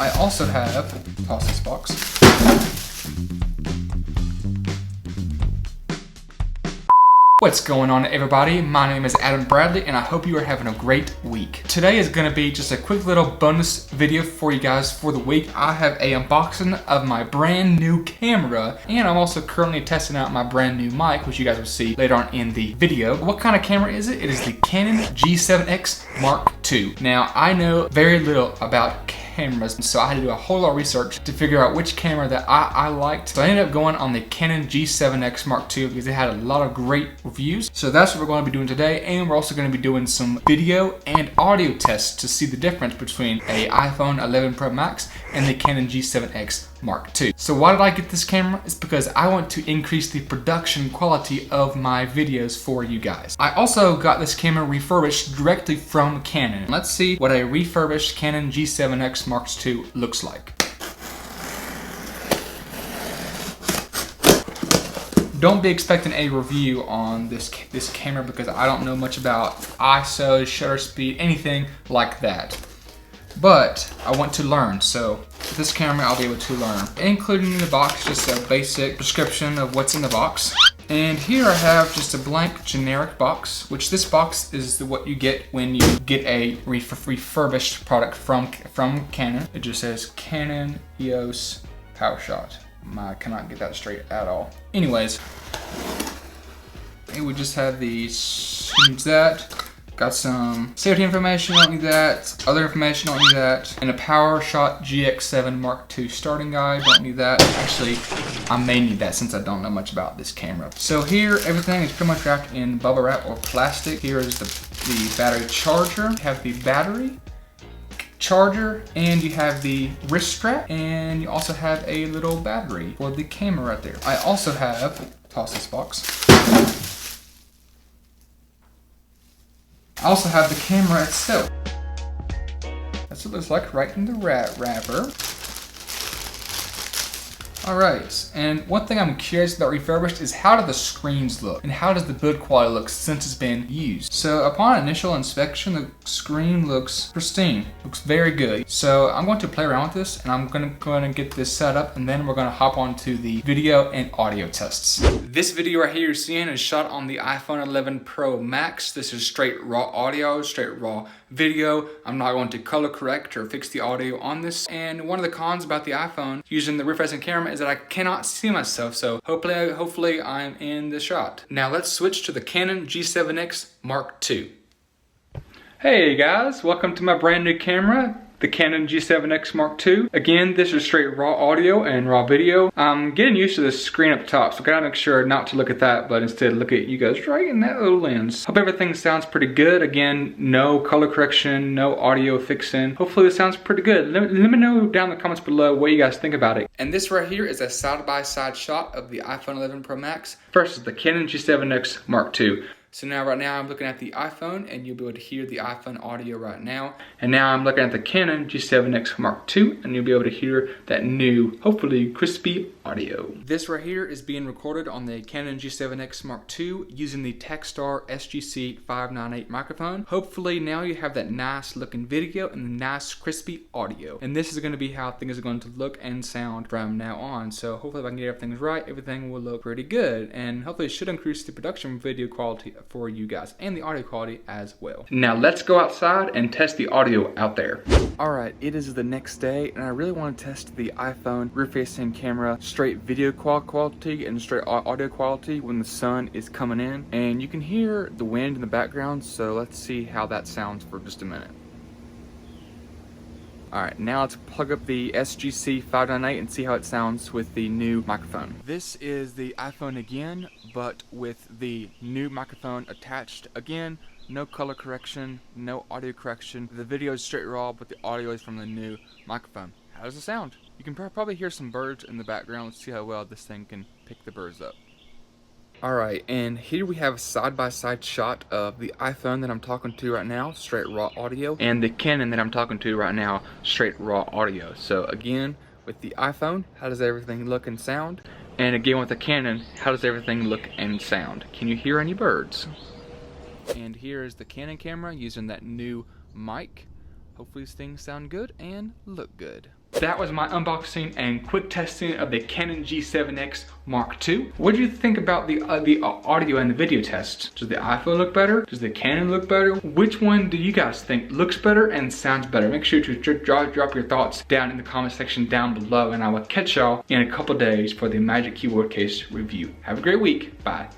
I also have, toss this box. What's going on, everybody? My name is Adam Bradley and I hope you are having a great week. Today is going to be just a quick little bonus video for you guys for the week. I have a unboxing of my brand new camera and I'm also currently testing out my brand new mic, which you guys will see later on in the video. What kind of camera is it? It is the Canon G7X Mark II. Now, I know very little about cameras, so I had to do a whole lot of research to figure out which camera that I liked. So I ended up going on the Canon G7X Mark II because it had a lot of great reviews. So that's what we're going to be doing today, and we're also going to be doing some video and audio tests to see the difference between a iPhone 11 Pro Max and the Canon G7X Mark II. So why did I get this camera? It's because I want to increase the production quality of my videos for you guys. I also got this camera refurbished directly from Canon. Let's see what a refurbished Canon G7X Mark II looks like. Don't be expecting a review on this camera because I don't know much about ISO, shutter speed, anything like that. But I want to learn, so with this camera I'll be able to learn. Including in the box, just a basic description of what's in the box. And here I have just a blank generic box, which this box is what you get when you get a refurbished product from Canon. It just says Canon EOS PowerShot. I cannot get that straight at all. Anyways, we just have these, that. Got some safety information, don't need that. Other information, don't need that. And a PowerShot GX7 Mark II starting guide, don't need that. Actually, I may need that since I don't know much about this camera. So here, everything is pretty much wrapped in bubble wrap or plastic. Here is the battery charger. You have the battery charger, and you have the wrist strap, and you also have a little battery for the camera right there. I also have, toss this box. I also have the camera itself. That's what it looks like right in the wrapper. Alright, and one thing I'm curious about refurbished is how do the screens look? And how does the build quality look since it's been used? So upon initial inspection, the screen looks pristine. Looks very good. So I'm going to play around with this and I'm going to get this set up and then we're going to hop on to the video and audio tests. This video right here you're seeing is shot on the iPhone 11 Pro Max. This is straight raw audio, straight raw video. I'm not going to color correct or fix the audio on this. And one of the cons about the iPhone using the refreshing camera is that I cannot see myself, so hopefully I'm in the shot. Now let's switch to the Canon G7X Mark II. Hey guys, welcome to my brand new camera, the Canon G7X Mark II. Again, this is straight raw audio and raw video. I'm getting used to the screen up top, so I gotta make sure not to look at that, but instead look at you guys right in that little lens. Hope everything sounds pretty good. Again, no color correction, no audio fixing. Hopefully this sounds pretty good. Let me know down in the comments below what you guys think about it. And this right here is a side-by-side shot of the iPhone 11 Pro Max versus the Canon G7X Mark II. So now right now I'm looking at the iPhone and you'll be able to hear the iPhone audio right now. And now I'm looking at the Canon G7X Mark II and you'll be able to hear that new, hopefully crispy audio. This right here is being recorded on the Canon G7X Mark II using the TAKSTAR SGC-598 microphone. Hopefully now you have that nice looking video and the nice crispy audio. And this is going to be how things are going to look and sound from now on. So hopefully if I can get everything right, everything will look pretty good. And hopefully it should increase the production video quality for you guys and the audio quality as well. Now let's go outside and test the audio out there. Alright, it is the next day and I really want to test the iPhone rear-facing camera straight video quality and straight audio quality when the sun is coming in. And you can hear the wind in the background, so let's see how that sounds for just a minute. Alright, now let's plug up the SGC-598 and see how it sounds with the new microphone. This is the iPhone again, but with the new microphone attached again. No color correction, no audio correction. The video is straight raw, but the audio is from the new microphone. How does it sound? You can probably hear some birds in the background. Let's see how well this thing can pick the birds up. Alright, and here we have a side-by-side shot of the iPhone that I'm talking to right now, straight raw audio, and the Canon that I'm talking to right now, straight raw audio. So again, with the iPhone, how does everything look and sound? And again with the Canon, how does everything look and sound? Can you hear any birds? And here is the Canon camera using that new mic. Hopefully these things sound good and look good. That was my unboxing and quick testing of the Canon G7X Mark II. What do you think about the audio and the video test? Does the iPhone look better? Does the Canon look better? Which one do you guys think looks better and sounds better? Make sure to drop your thoughts down in the comment section down below, and I will catch y'all in a couple days for the Magic Keyboard Case review. Have a great week. Bye.